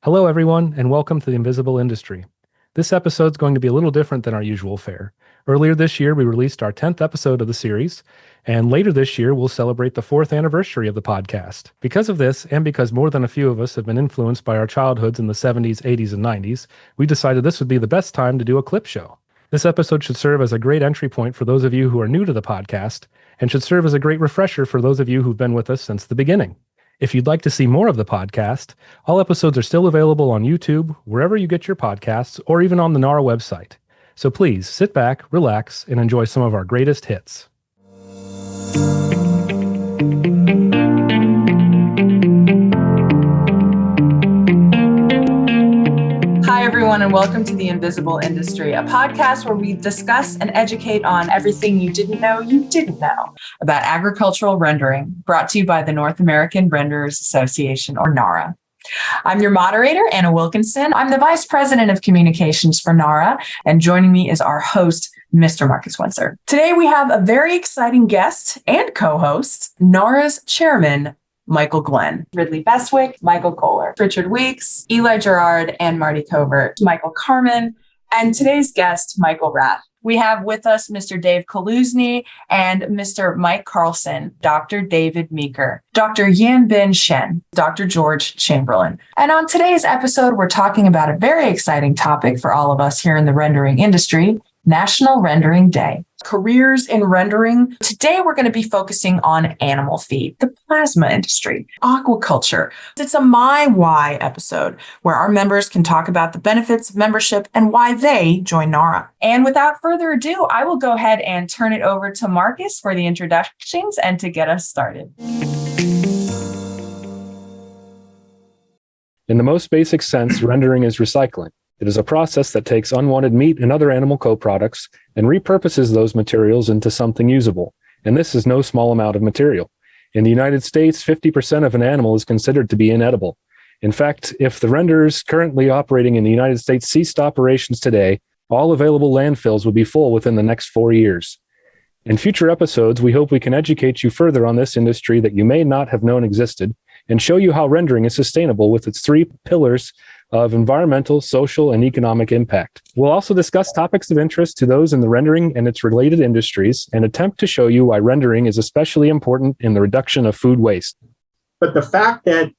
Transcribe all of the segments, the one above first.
Hello, everyone, and welcome to The Invisible Industry. This episode's going to be a little different than our usual fare. Earlier this year, we released our 10th episode of the series, and later this year, we'll celebrate the 4th anniversary of the podcast. Because of this, and because more than a few of us have been influenced by our childhoods in the 70s, 80s, and 90s, we decided this would be the best time to do a clip show. This episode should serve as a great entry point for those of you who are new to the podcast, and should serve as a great refresher for those of you who've been with us since the beginning. If you'd like to see more of the podcast, all episodes are still available on YouTube, wherever you get your podcasts, or even on the NARA website. So please sit back, relax, and enjoy some of our greatest hits. Hi, everyone, and welcome to The Invisible Industry, a podcast where we discuss and educate on everything you didn't know about agricultural rendering, brought to you by the North American Renderers Association, or NARA. I'm your moderator, Anna Wilkinson. I'm the Vice President of Communications for NARA, and joining me is our host, Mr. Marcus Wenser. Today, we have a very exciting guest and co-host, NARA's Chairman, Michael Glenn, Ridley Bestwick, Michael Kohler, Richard Weeks, Eli Gerard, and Marty Covert, Michael Carmen, and today's guest, Michael Rath. We have with us Mr. Dave Kaluzny and Mr. Mike Carlson, Dr. David Meeker, Dr. Yanbin Shen, Dr. George Chamberlain. And on today's episode, we're talking about a very exciting topic for all of us here in the rendering industry, National Rendering Day. Careers in rendering. Today, we're going to be focusing on animal feed, the plasma industry, aquaculture. It's a My Why episode where our members can talk about the benefits of membership and why they join NARA. And without further ado, I will go ahead and turn it over to Marcus for the introductions and to get us started. In the most basic sense, rendering is recycling. It is a process that takes unwanted meat and other animal co-products and repurposes those materials into something usable. And this is no small amount of material. In the United States, 50% of an animal is considered to be inedible. In fact, if the renderers currently operating in the United States ceased operations today, all available landfills would be full within the next 4 years. In future episodes, we hope we can educate you further on this industry that you may not have known existed and show you how rendering is sustainable with its 3 pillars of environmental, social, and economic impact. We'll also discuss topics of interest to those in the rendering and its related industries and attempt to show you why rendering is especially important in the reduction of food waste. But the fact that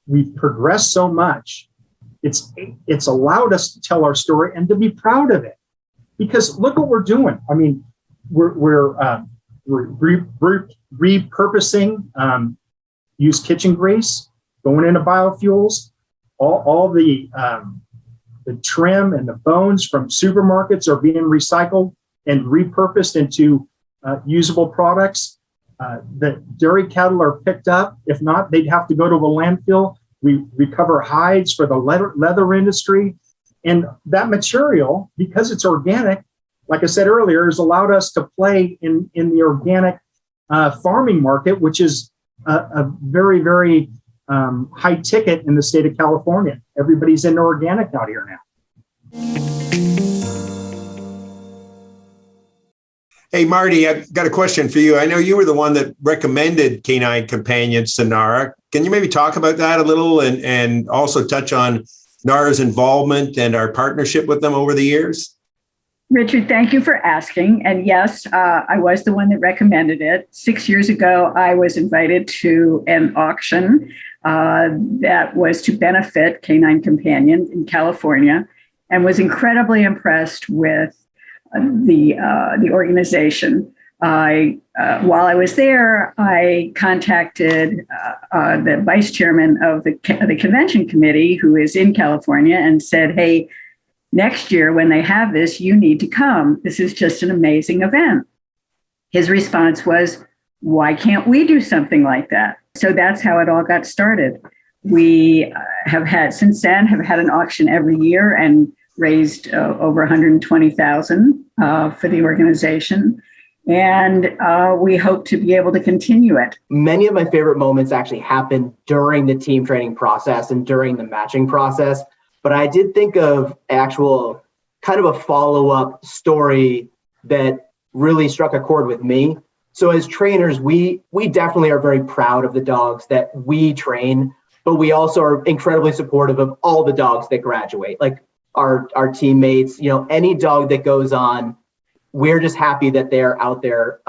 we've progressed so much, it's allowed us to tell our story and to be proud of it. Because look what we're doing. I mean, we're repurposing used kitchen grease, going into biofuels. All the trim and the bones from supermarkets are being recycled and repurposed into usable products. The dairy cattle are picked up. If not, they'd have to go to a landfill. We recover hides for the leather industry. And that material, because it's organic, like I said earlier, has allowed us to play in the organic farming market, which is a very, very high ticket in the state of California. Everybody's into organic out here now. Hey, Marty, I've got a question for you. I know you were the one that recommended Canine Companions to NARA. Can you maybe talk about that a little and also touch on NARA's involvement and our partnership with them over the years? Richard, thank you for asking. And yes, I was the one that recommended it. 6 years ago, I was invited to an auction that was to benefit Canine Companion in California, and was incredibly impressed with the organization. While I was there, I contacted the vice chairman of the convention committee, who is in California, and said, hey, next year, when they have this, you need to come. This is just an amazing event. His response was, why can't we do something like that? So that's how it all got started. We have had, since then, an auction every year and raised over $120,000 for the organization. And we hope to be able to continue it. Many of my favorite moments actually happened during the team training process and during the matching process. But I did think of actual kind of a follow-up story that really struck a chord with me. So as trainers, we definitely are very proud of the dogs that we train. but we also are incredibly supportive of all the dogs that graduate, like our teammates, any dog that goes on, we're just happy that they're out there,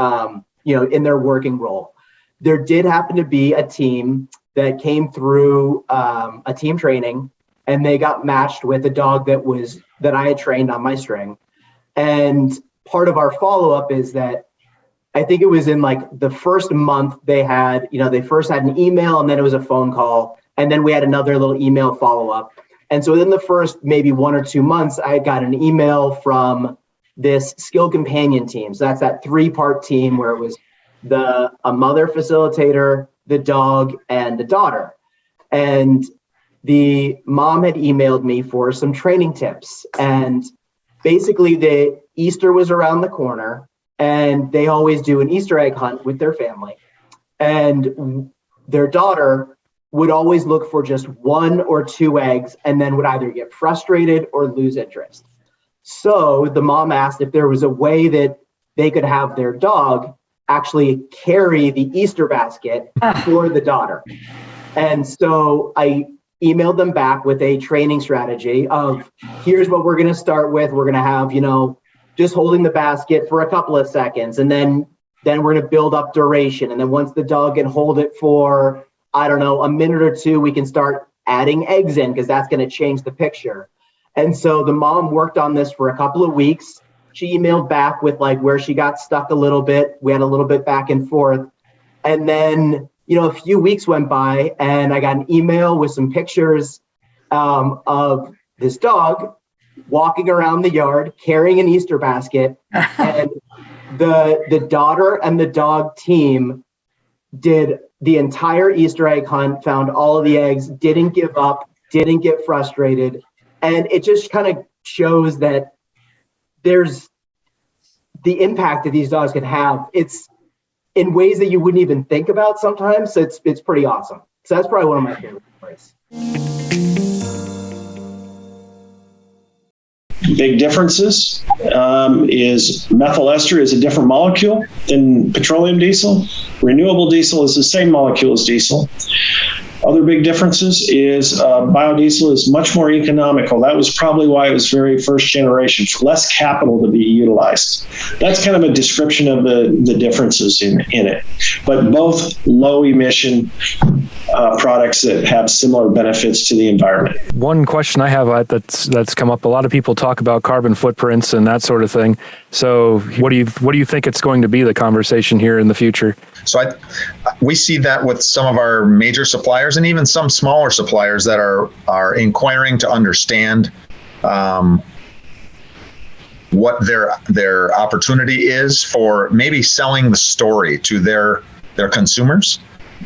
in their working role. There did happen to be a team that came through a team training, and they got matched with a dog that I had trained on my string. And part of our follow-up is that I think it was in like the first month they had, they first had an email, and then it was a phone call, and then we had another little email follow-up. And so within the first maybe 1 or 2 months, I got an email from this skill companion team. So that's that 3-part team where it was a mother facilitator, the dog, and the daughter. And the mom had emailed me for some training tips. And basically the Easter was around the corner, and they always do an Easter egg hunt with their family. And their daughter would always look for just 1 or 2 eggs, and then would either get frustrated or lose interest. So the mom asked if there was a way that they could have their dog actually carry the Easter basket for the daughter. And so I emailed them back with a training strategy of, here's what we're going to start with. We're going to have, just holding the basket for a couple of seconds. And then we're going to build up duration. And then once the dog can hold it for, a minute or 2, we can start adding eggs in, because that's going to change the picture. And so the mom worked on this for a couple of weeks. She emailed back with like where she got stuck a little bit. We had a little bit back and forth. And then, a few weeks went by, and I got an email with some pictures of this dog walking around the yard carrying an Easter basket. And the daughter and the dog team did the entire Easter egg hunt, found all of the eggs, didn't give up, didn't get frustrated. And it just kind of shows that there's the impact that these dogs can have. It's in ways that you wouldn't even think about sometimes. So it's pretty awesome. So that's probably one of my favorite stories. Big differences is methyl ester is a different molecule than petroleum diesel. Renewable diesel is the same molecule as diesel. Other big differences is biodiesel is much more economical. That was probably why it was very first generation, less capital to be utilized. That's kind of a description of the differences in it. But both low emission products that have similar benefits to the environment. One question I have that's come up, a lot of people talk about carbon footprints and that sort of thing. So what do you think it's going to be, the conversation here in the future? So we see that with some of our major suppliers and even some smaller suppliers that are inquiring to understand what their opportunity is for maybe selling the story to their consumers,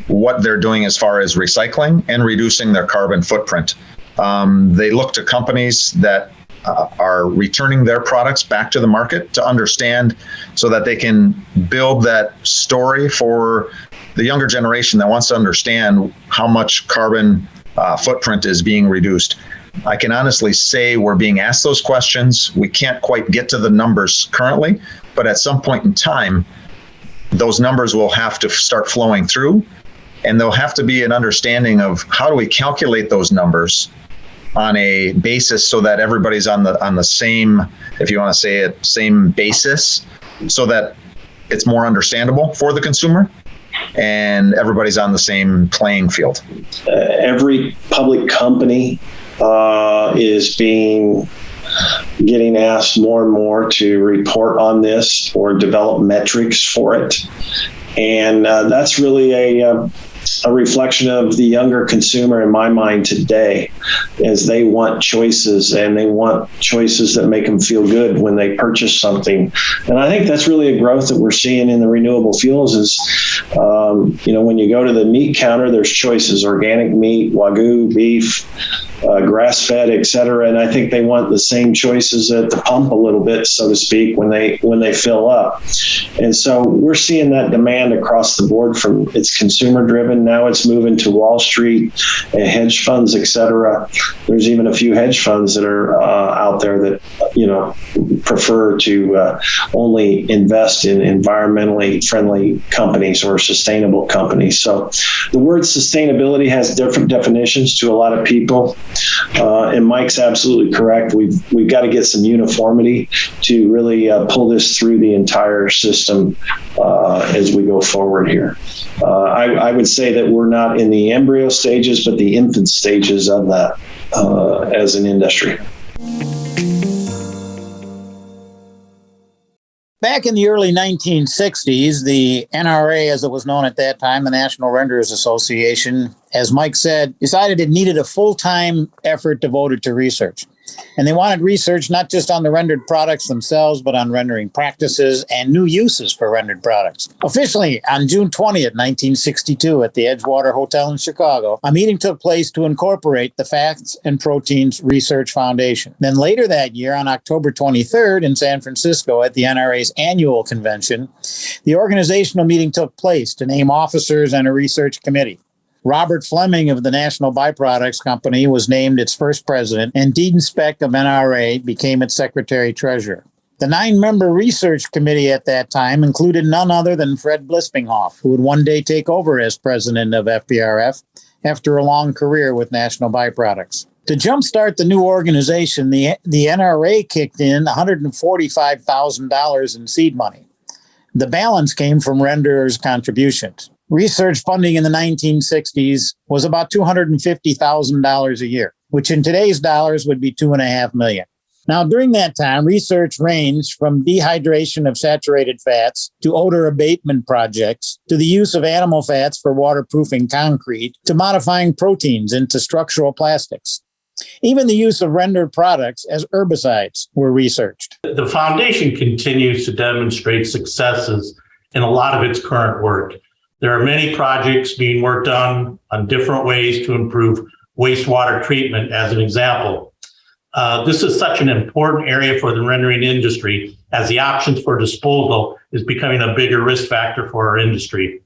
what they're doing as far as recycling and reducing their carbon footprint. They look to companies that are returning their products back to the market to understand, so that they can build that story for the younger generation that wants to understand how much carbon footprint is being reduced. I can honestly say we're being asked those questions. We can't quite get to the numbers currently, but at some point in time, those numbers will have to start flowing through, and there'll have to be an understanding of how do we calculate those numbers on a basis so that everybody's on the same, if you want to say it, same basis, so that it's more understandable for the consumer and everybody's on the same playing field. Every public company is getting asked more and more to report on this or develop metrics for it. And that's really a reflection of the younger consumer in my mind today, as they want choices, and they want choices that make them feel good when they purchase something. And I think that's really a growth that we're seeing in the renewable fuels is, when you go to the meat counter, there's choices: organic meat, Wagyu beef, grass-fed, et cetera. And I think they want the same choices at the pump a little bit, so to speak, when they fill up. And so we're seeing that demand across the board. From it's consumer-driven, now it's moving to Wall Street, hedge funds, et cetera. There's even a few hedge funds that are out there that prefer to only invest in environmentally friendly companies or sustainable companies. So the word sustainability has different definitions to a lot of people. And Mike's absolutely correct. We've got to get some uniformity to really pull this through the entire system as we go forward here. I would say that we're not in the embryo stages, but the infant stages of that as an industry. Back in the early 1960s, the NRA, as it was known at that time, the National Renderers Association, as Mike said, decided it needed a full-time effort devoted to research. And they wanted research not just on the rendered products themselves, but on rendering practices and new uses for rendered products. Officially, on June 20th, 1962, at the Edgewater Hotel in Chicago, a meeting took place to incorporate the Fats and Proteins Research Foundation. Then later that year, on October 23rd in San Francisco at the NRA's annual convention, the organizational meeting took place to name officers and a research committee. Robert Fleming of the National Byproducts Company was named its first president, and Dean Speck of NRA became its secretary-treasurer. The 9-member research committee at that time included none other than Fred Blispinghoff, who would one day take over as president of FBRF after a long career with National Byproducts. To jumpstart the new organization, the NRA kicked in $145,000 in seed money. The balance came from renderers' contributions. Research funding in the 1960s was about $250,000 a year, which in today's dollars would be $2.5 million. Now, during that time, research ranged from dehydration of saturated fats to odor abatement projects to the use of animal fats for waterproofing concrete to modifying proteins into structural plastics. Even the use of rendered products as herbicides were researched. The foundation continues to demonstrate successes in a lot of its current work. There are many projects being worked on different ways to improve wastewater treatment, as an example. This is such an important area for the rendering industry, as the options for disposal is becoming a bigger risk factor for our industry.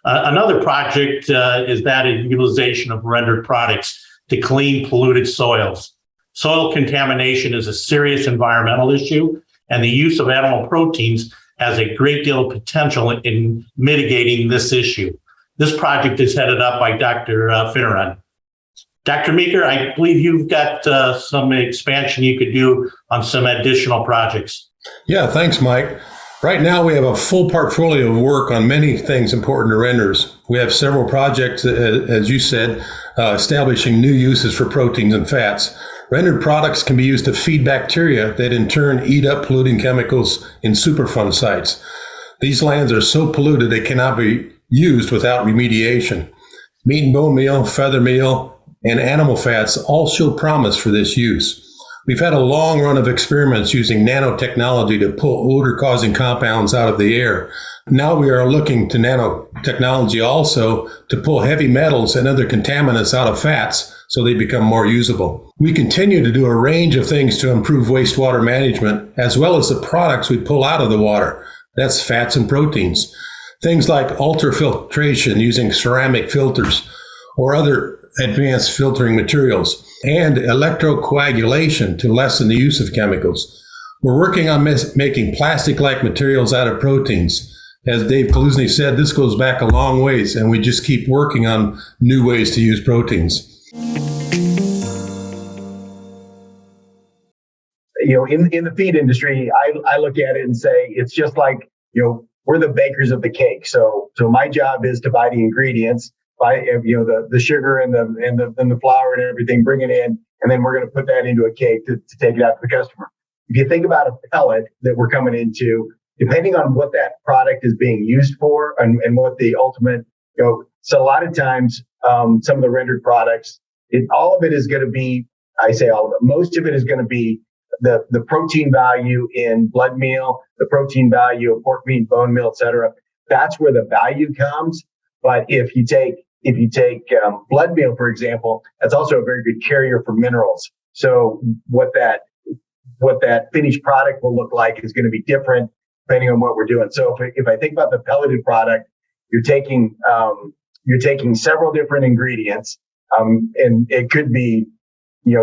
Another project is that of utilization of rendered products to clean polluted soils. Soil contamination is a serious environmental issue, and the use of animal proteins has a great deal of potential in mitigating this issue. This project is headed up by Dr. Finneran. Dr. Meeker, I believe you've got some expansion you could do on some additional projects. Yeah, thanks, Mike. Right now, we have a full portfolio of work on many things important to renders. We have several projects, as you said, establishing new uses for proteins and fats. Rendered products can be used to feed bacteria that in turn eat up polluting chemicals in Superfund sites. These lands are so polluted they cannot be used without remediation. Meat and bone meal, feather meal, and animal fats all show promise for this use. We've had a long run of experiments using nanotechnology to pull odor-causing compounds out of the air. Now we are looking to nanotechnology also to pull heavy metals and other contaminants out of fats so they become more usable. We continue to do a range of things to improve wastewater management, as well as the products we pull out of the water. That's fats and proteins. Things like ultrafiltration using ceramic filters or other advanced filtering materials, and electrocoagulation to lessen the use of chemicals. We're working on making plastic-like materials out of proteins. As Dave Kaluzny said, this goes back a long ways, and we just keep working on new ways to use proteins. In the feed industry, I look at it and say it's just like, we're the bakers of the cake. So my job is to buy the ingredients, buy the sugar and the flour and everything, bring it in, and then we're going to put that into a cake to take it out to the customer. If you think about a pellet that we're coming into, depending on what that product is being used for and what the ultimate, so a lot of times some of the rendered products, all of it is going to be, I say all of it, most of it is going to be the protein value in blood meal, the protein value of pork meat, bone meal, et cetera. That's where the value comes. But if you take if you take blood meal, for example, that's also a very good carrier for minerals. So what that finished product will look like is going to be different depending on what we're doing. So if I think about the pelleted product, you're taking several different ingredients, and it could be,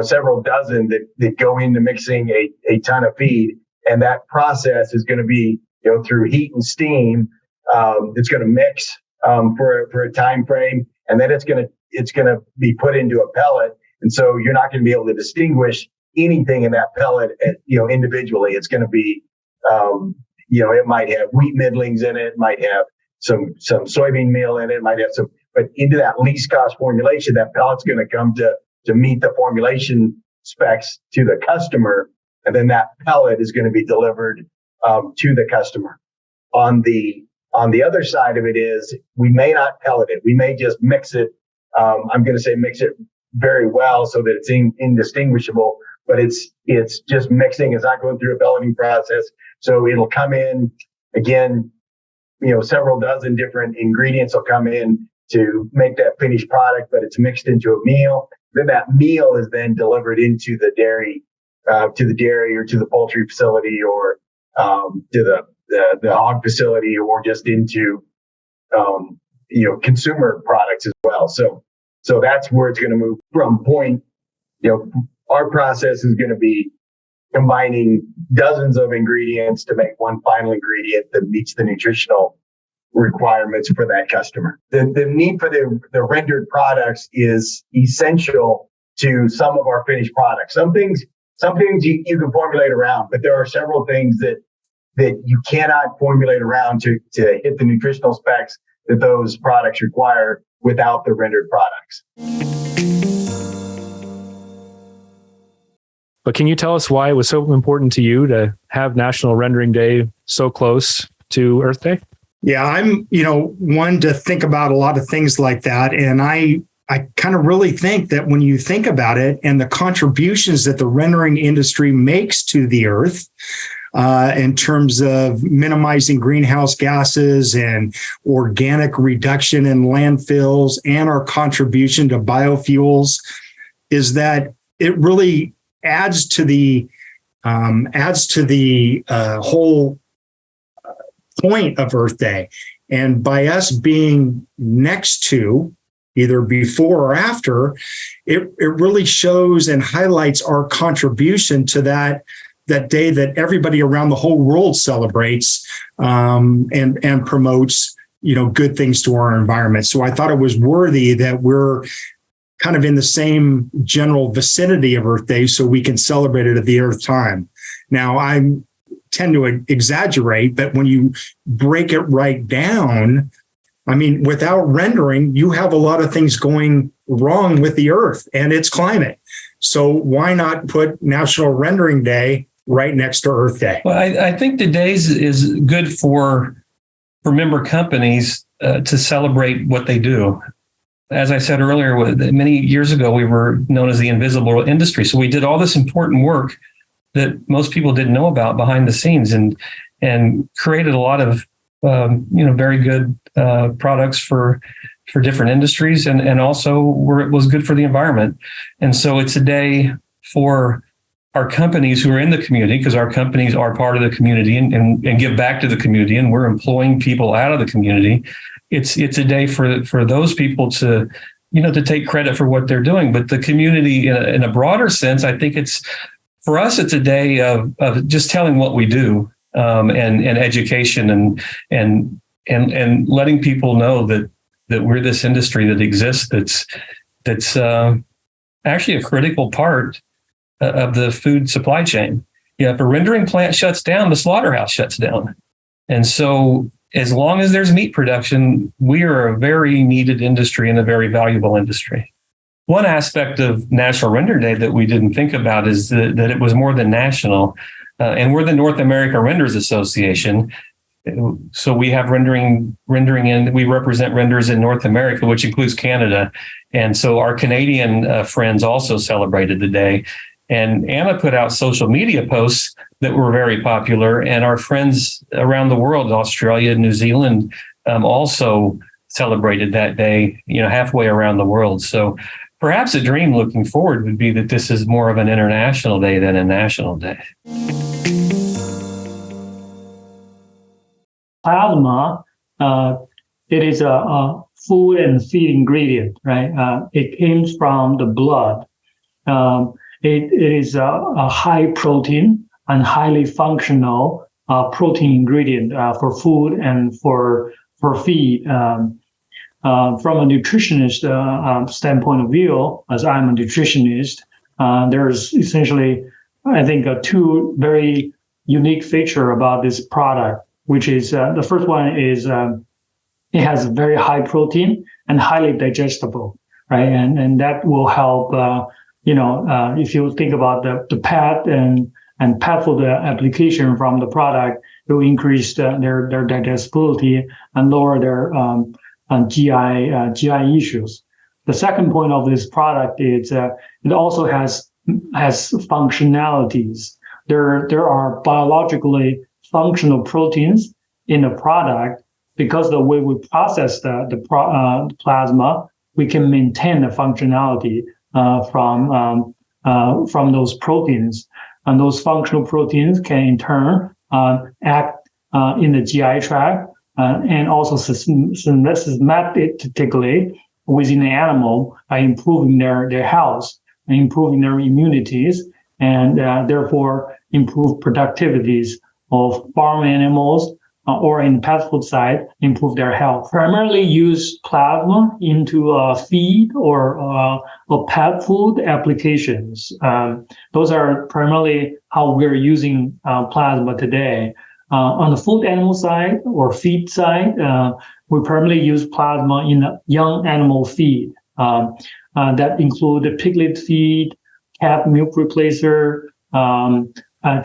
several dozen that go into mixing a ton of feed. And that process is going to be, through heat and steam. It's going to mix for a time frame, and then it's going to be put into a pellet. And so you're not going to be able to distinguish anything in that pellet, individually. It's going to be, it might have wheat middlings in it, might have some soybean meal in it, might have some, but into that least cost formulation, that pellet's going to come to meet the formulation specs to the customer. And then that pellet is going to be delivered to the customer. On the other side of it is we may not pellet it. We may just mix it. I'm going to say mix it very well so that it's indistinguishable, but it's just mixing. It's not going through a pelleting process. So it'll come in again, several dozen different ingredients will come in to make that finished product, but it's mixed into a meal. Then that meal is then delivered into the dairy, or to the poultry facility, or to the hog facility, or just into consumer products as well. So that's where it's going to move from point. Our process is going to be combining dozens of ingredients to make one final ingredient that meets the nutritional requirements for that customer. The need for the rendered products is essential to some of our finished products. Some things you can formulate around, but there are several things that you cannot formulate around to hit the nutritional specs that those products require without the rendered products. But can you tell us why it was so important to you to have National Rendering Day so close to Earth Day? Yeah, I'm, one to think about a lot of things like that. And I kind of really think that when you think about it and the contributions that the rendering industry makes to the earth, in terms of minimizing greenhouse gases and organic reduction in landfills, and our contribution to biofuels, is that it really adds to the whole point of Earth Day. And by us being next to, either before or after, it really shows and highlights our contribution to that day that everybody around the whole world celebrates and promotes, good things to our environment. So I thought it was worthy that we're kind of in the same general vicinity of Earth Day so we can celebrate it at the Earth time. Now, I tend to exaggerate, but when you break it right down, without rendering, you have a lot of things going wrong with the Earth and its climate. So why not put National Rendering Day right next to Earth Day? Well, I think the day is good for member companies to celebrate what they do. As I said earlier, many years ago, we were known as the invisible industry. So we did all this important work that most people didn't know about behind the scenes, and created a lot of very good products for different industries, and also it was good for the environment. And so it's a day for our companies who are in the community, because our companies are part of the community and give back to the community, and we're employing people out of the community. It's a day for those people to take credit for what they're doing. But the community, in a broader sense, I think for us, it's a day of just telling what we do, and education and letting people know that we're this industry that exists that's actually a critical part of the food supply chain. If a rendering plant shuts down, the slaughterhouse shuts down. And so as long as there's meat production, we are a very needed industry and a very valuable industry. One aspect of National Render Day that we didn't think about is that it was more than national. And we're the North America Renders Association. So we have rendering in, we represent renders in North America, which includes Canada. And so our Canadian friends also celebrated the day. And Anna put out social media posts that were very popular. And our friends around the world, Australia, New Zealand, also celebrated that day, halfway around the world. So perhaps a dream looking forward would be that this is more of an international day than a national day. Plasma, it is a food and feed ingredient, right? It comes from the blood. It is a high protein and highly functional protein ingredient for food and for feed. From a nutritionist standpoint of view, as I'm a nutritionist, there's essentially, I think, two very unique feature about this product, which is the first one is it has very high protein and highly digestible, right? And that will help, if you think about the pet and pet food application from the product, it will increase their digestibility and lower their GI issues. The second point of this product is it also has functionalities. There are biologically functional proteins in the product. Because the way we process the plasma, we can maintain the functionality from those proteins, and those functional proteins can in turn act in the GI tract and also systematically within the animal by improving their health and improving their immunities, and therefore improve productivities of farm animals or in pet food side, improve their health. Primarily use plasma into feed or pet food applications. Those are primarily how we're using plasma today. On the food animal side or feed side, we primarily use plasma in young animal feed. That include the piglet feed, cat milk replacer,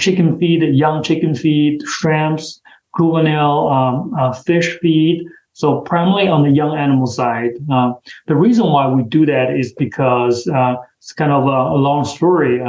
chicken feed, young chicken feed, shrimps, juvenile fish feed. So primarily on the young animal side. The reason why we do that is because it's kind of a long story.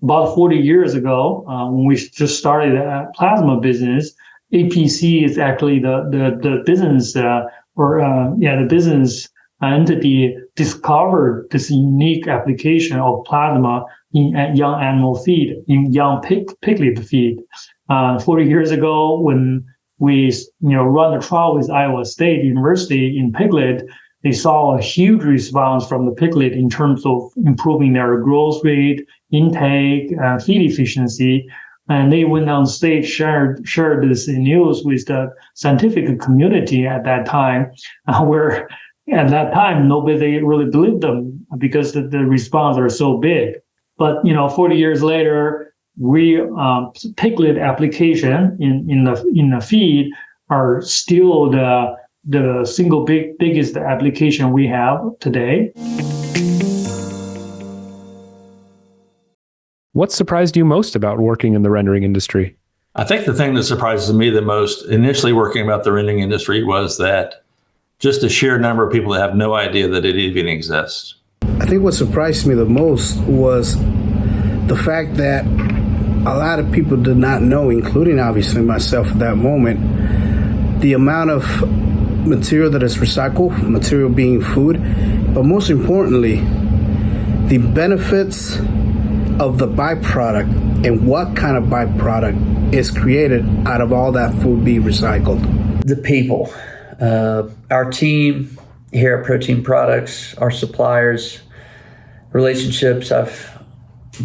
About 40 years ago, when we just started a plasma business, APC is actually the business the business entity discovered this unique application of plasma in young animal feed, in young piglet feed. 40 years ago, when we run a trial with Iowa State University in piglet, they saw a huge response from the piglet in terms of improving their growth rate, intake, feed efficiency. And they went on stage, shared this news with the scientific community at that time, where at that time nobody really believed them because the response are so big. But 40 years later, piglet application in the feed are still the single biggest application we have today. What surprised you most about working in the rendering industry? I think the thing that surprises me the most initially working about the rendering industry was that just the sheer number of people that have no idea that it even exists. I think what surprised me the most was the fact that a lot of people did not know, including obviously myself at that moment, the amount of material that is recycled, material being food, but most importantly, the benefits of the byproduct and what kind of byproduct is created out of all that food being recycled. The people, our team here at Protein Products, our suppliers, relationships I've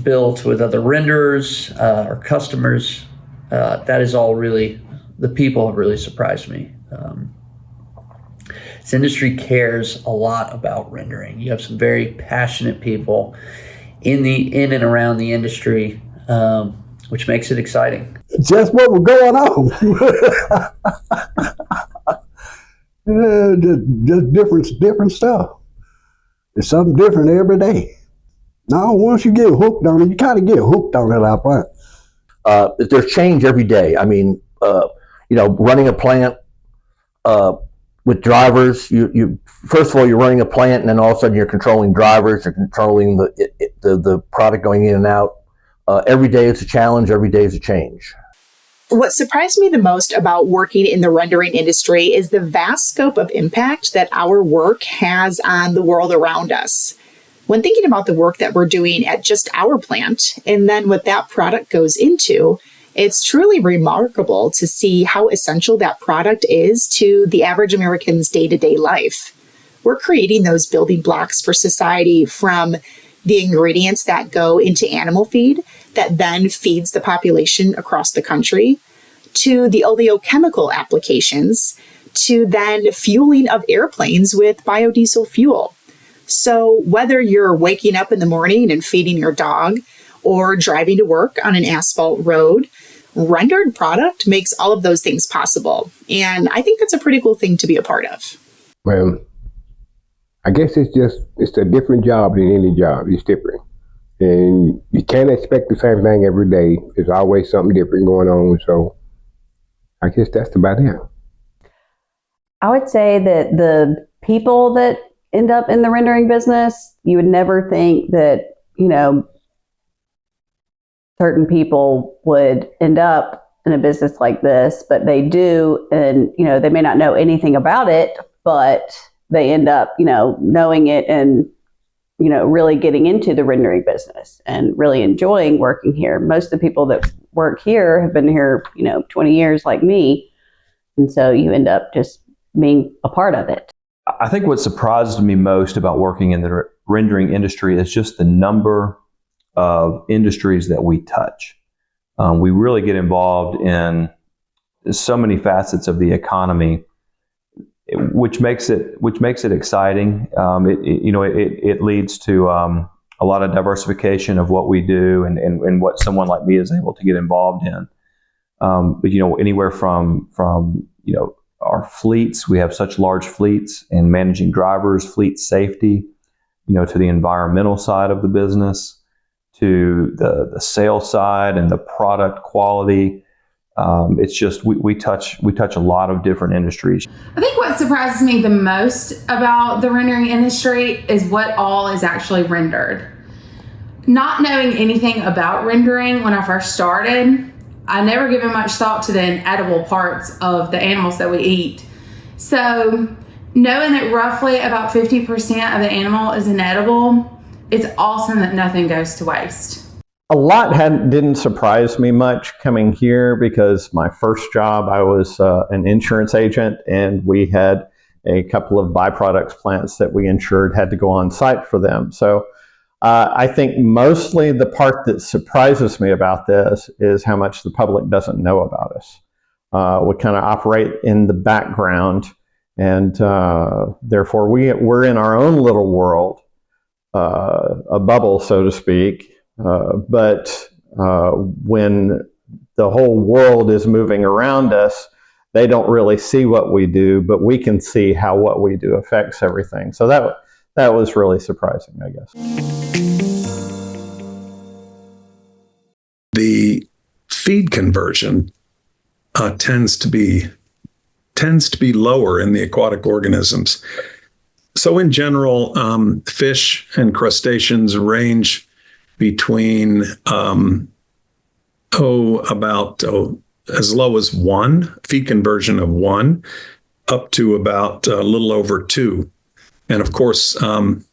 built with other renderers, our customers, that is all really, the people have really surprised me. This industry cares a lot about rendering. You have some very passionate people in and around the industry, which makes it exciting. Just what was going on. Just different stuff. It's something different every day. Now, once you get hooked on it, you kind of get hooked on it out front. There's change every day. I mean, running a plant with drivers, you first of all, you're running a plant, and then all of a sudden you're controlling drivers, you're controlling the product going in and out. Every day it's a challenge, every day is a change. What surprised me the most about working in the rendering industry is the vast scope of impact that our work has on the world around us. When thinking about the work that we're doing at just our plant and then what that product goes into, it's truly remarkable to see how essential that product is to the average American's day-to-day life. We're creating those building blocks for society, from the ingredients that go into animal feed that then feeds the population across the country, to the oleochemical applications, to then fueling of airplanes with biodiesel fuel. So whether you're waking up in the morning and feeding your dog or driving to work on an asphalt road, rendered product makes all of those things possible. And I think that's a pretty cool thing to be a part of. Well, I guess it's a different job than any job. It's different. And you can't expect the same thing every day. There's always something different going on. So I guess that's about it. I would say that the people that end up in the rendering business, you would never think that, certain people would end up in a business like this, but they do. And, they may not know anything about it, but they end up, knowing it and, really getting into the rendering business and really enjoying working here. Most of the people that work here have been here, 20 years like me. And so you end up just being a part of it. I think what surprised me most about working in the rendering industry is just the number of industries that we touch. We really get involved in so many facets of the economy, which makes it exciting. It leads to a lot of diversification of what we do and what someone like me is able to get involved in. But anywhere from our fleets, we have such large fleets, and managing drivers, fleet safety, to the environmental side of the business, to the sales side and the product quality. It's just we touch a lot of different industries. I think what surprises me the most about the rendering industry is what all is actually rendered. Not knowing anything about rendering when I first started, I never given much thought to the inedible parts of the animals that we eat. So knowing that roughly about 50% of the animal is inedible, it's awesome that nothing goes to waste. A lot didn't surprise me much coming here, because my first job, I was an insurance agent, and we had a couple of byproducts plants that we insured, had to go on site for them. So I think mostly the part that surprises me about this is how much the public doesn't know about us. We kind of operate in the background, and therefore we're in our own little world, a bubble, so to speak. But when the whole world is moving around us, they don't really see what we do, but we can see how what we do affects everything. So that was really surprising, I guess. The feed conversion tends to be lower in the aquatic organisms. So in general, fish and crustaceans range between about as low as 1 feed conversion of 1 up to about a little over 2. And of course, on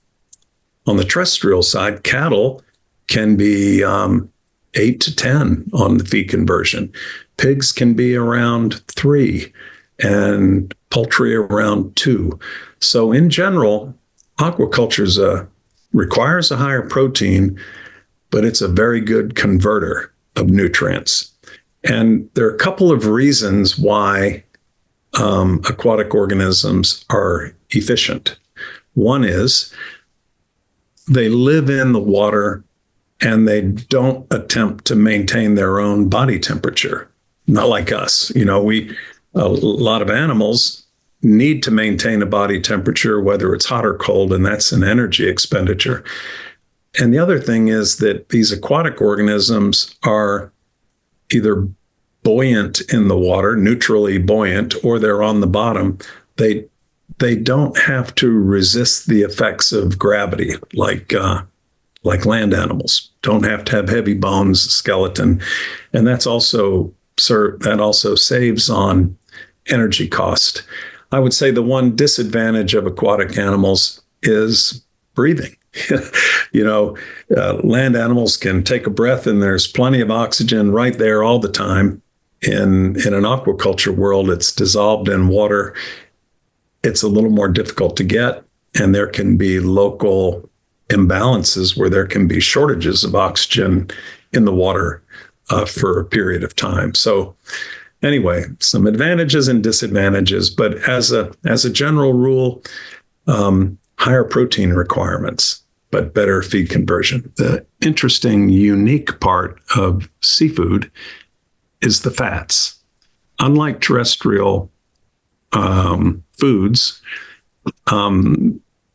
the terrestrial side, cattle can be 8 to 10 on the feed conversion. Pigs can be around 3, and poultry around 2. So in general, aquaculture requires a higher protein, but it's a very good converter of nutrients. And there are a couple of reasons why aquatic organisms are efficient. One is they live in the water and they don't attempt to maintain their own body temperature. Not like us. A lot of animals need to maintain a body temperature, whether it's hot or cold, and that's an energy expenditure. And the other thing is that these aquatic organisms are either buoyant in the water, neutrally buoyant, or they're on the bottom. They don't have to resist the effects of gravity like land animals. Don't have to have heavy bones, skeleton. And that's also that also saves on energy cost. I would say the one disadvantage of aquatic animals is breathing. Land animals can take a breath and there's plenty of oxygen right there all the time. In an aquaculture world, it's dissolved in water. It's a little more difficult to get, and there can be local imbalances where there can be shortages of oxygen in the water for a period of time. So anyway, some advantages and disadvantages, but as a general rule, higher protein requirements, but better feed conversion. The interesting, unique part of seafood is the fats. Unlike terrestrial foods,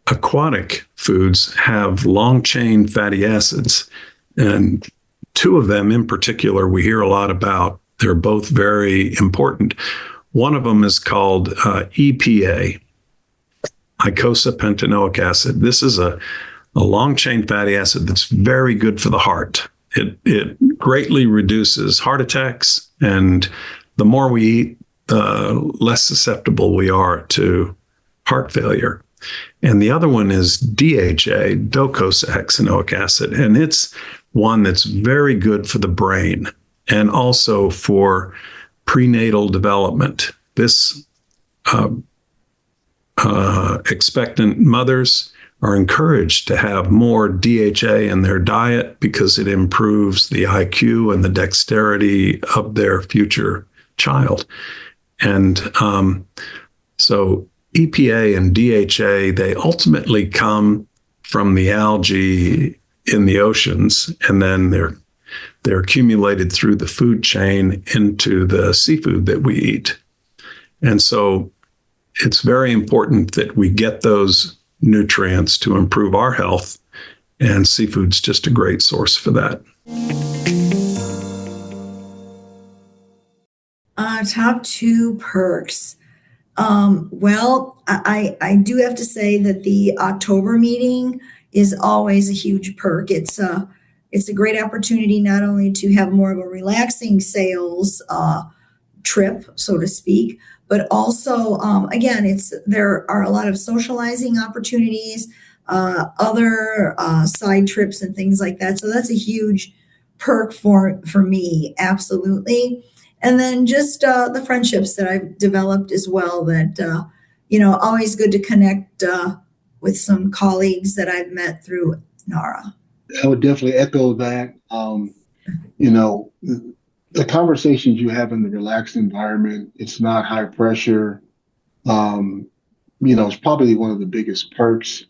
aquatic foods have long chain fatty acids, and two of them in particular we hear a lot about. They're both very important. One of them is called EPA, eicosapentaenoic acid. This is a long chain fatty acid that's very good for the heart. It greatly reduces heart attacks, and the more we eat, the less susceptible we are to heart failure. And the other one is DHA, docosahexaenoic acid, and it's one that's very good for the brain and also for prenatal development. This expectant mothers are encouraged to have more DHA in their diet because it improves the IQ and the dexterity of their future child. And so EPA and DHA, they ultimately come from the algae in the oceans, and then they're accumulated through the food chain into the seafood that we eat. And so it's very important that we get those nutrients to improve our health, and seafood's just a great source for that. Top two perks. Well, I do have to say that the October meeting is always a huge perk. It's a great opportunity not only to have more of a relaxing sales trip, so to speak, but also, again, there are a lot of socializing opportunities, other side trips and things like that. So that's a huge perk for me, absolutely. And then just the friendships that I've developed as well that, always good to connect with some colleagues that I've met through NARA. I would definitely echo that. The conversations you have in the relaxed environment, it's not high pressure. It's probably one of the biggest perks.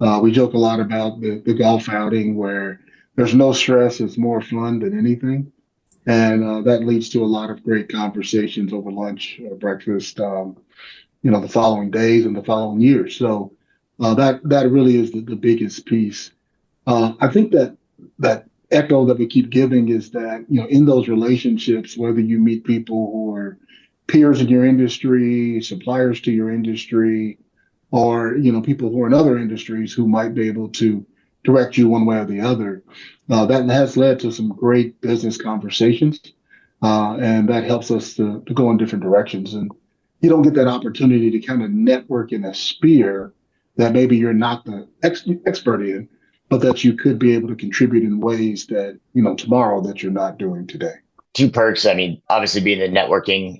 We joke a lot about the golf outing where there's no stress. It's more fun than anything. And that leads to a lot of great conversations over lunch or breakfast, the following days and the following years. So that really is the biggest piece. I think that echo that we keep giving is that, in those relationships, whether you meet people who are peers in your industry, suppliers to your industry, or, people who are in other industries who might be able to direct you one way or the other, that has led to some great business conversations. And that helps us to go in different directions. And you don't get that opportunity to kind of network in a sphere that maybe you're not the expert in, but that you could be able to contribute in ways that, tomorrow that you're not doing today. Two perks, obviously being the networking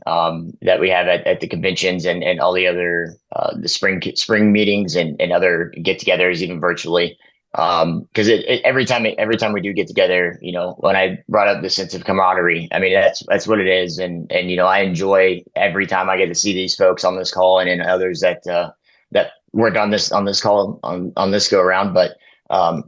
that we have at the conventions and all the other the spring meetings and other get-togethers, even virtually. Because every time we do get together, when I brought up the sense of camaraderie, that's what it is. And I enjoy every time I get to see these folks on this call and others that weren't on this call on this go around. But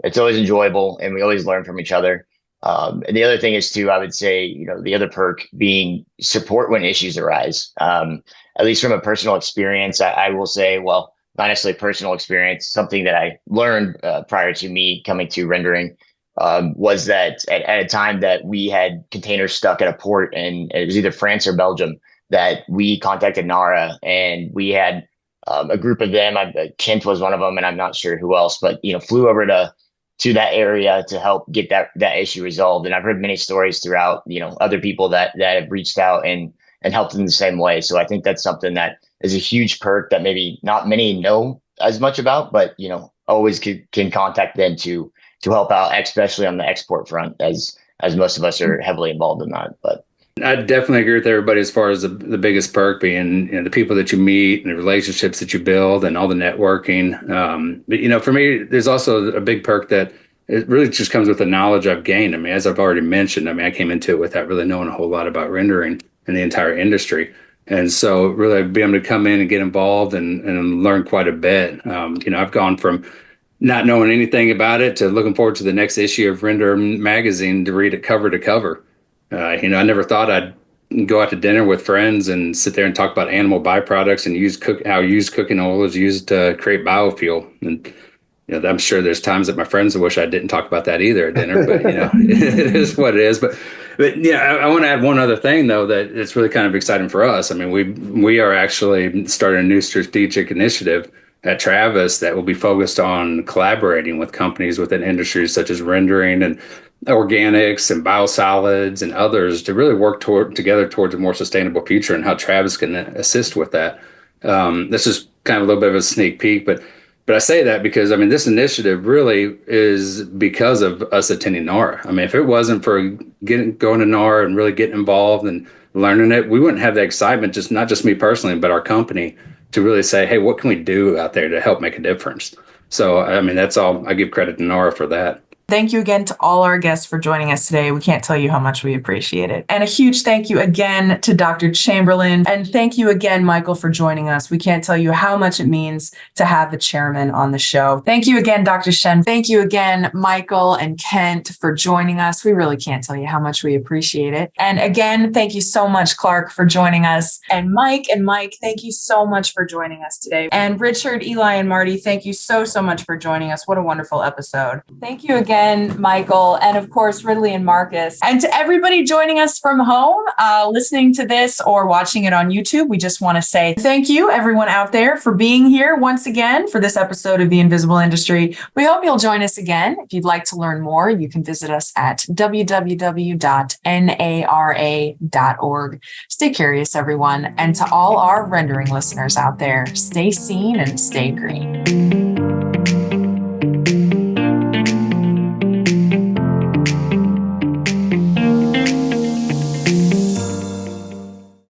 it's always enjoyable, and we always learn from each other. And the other thing is too, I would say, the other perk being support when issues arise. At least from a personal experience, I will say, well, not necessarily personal experience, something that I learned prior to me coming to rendering was that at a time that we had containers stuck at a port, and it was either France or Belgium, that we contacted NARA, and we had a group of them. Kent was one of them, and I'm not sure who else, but flew over to to that area to help get that issue resolved. And I've heard many stories throughout, other people that have reached out and helped in the same way. So I think that's something that is a huge perk that maybe not many know as much about, but always can contact them to help out, especially on the export front, as most of us are heavily involved in that. But I definitely agree with everybody as far as the biggest perk being the people that you meet and the relationships that you build and all the networking. But for me, there's also a big perk that it really just comes with the knowledge I've gained. I mean, as I've already mentioned, I came into it without really knowing a whole lot about rendering and the entire industry. And so really being able to come in and get involved and learn quite a bit. I've gone from not knowing anything about it to looking forward to the next issue of Render Magazine to read it cover to cover. I never thought I'd go out to dinner with friends and sit there and talk about animal byproducts and how used cooking oil is used to create biofuel. And I'm sure there's times that my friends wish I didn't talk about that either at dinner, but it is what it is. But I want to add one other thing though, that it's really kind of exciting for us. I mean, we are actually starting a new strategic initiative at Travis that will be focused on collaborating with companies within industries such as rendering and organics and biosolids and others to really work together towards a more sustainable future, and how Travis can assist with that. This is kind of a little bit of a sneak peek, but I say that because, this initiative really is because of us attending NARA. If it wasn't for going to NARA and really getting involved and learning it, we wouldn't have the excitement, not just me personally, but our company, to really say, hey, what can we do out there to help make a difference? So, that's all. I give credit to NARA for that. Thank you again to all our guests for joining us today. We can't tell you how much we appreciate it. And a huge thank you again to Dr. Chamberlain. And thank you again, Michael, for joining us. We can't tell you how much it means to have the chairman on the show. Thank you again, Dr. Shen. Thank you again, Michael and Kent, for joining us. We really can't tell you how much we appreciate it. And again, thank you so much, Clark, for joining us. And Mike, thank you so much for joining us today. And Richard, Eli, and Marty, thank you so much for joining us. What a wonderful episode. Thank you again, Michael, and of course, Ridley and Marcus. And to everybody joining us from home, listening to this or watching it on YouTube, we just want to say thank you, everyone out there, for being here once again for this episode of The Invisible Industry. We hope you'll join us again. If you'd like to learn more, you can visit us at www.nara.org. Stay curious, everyone. And to all our rendering listeners out there, stay seen and stay green.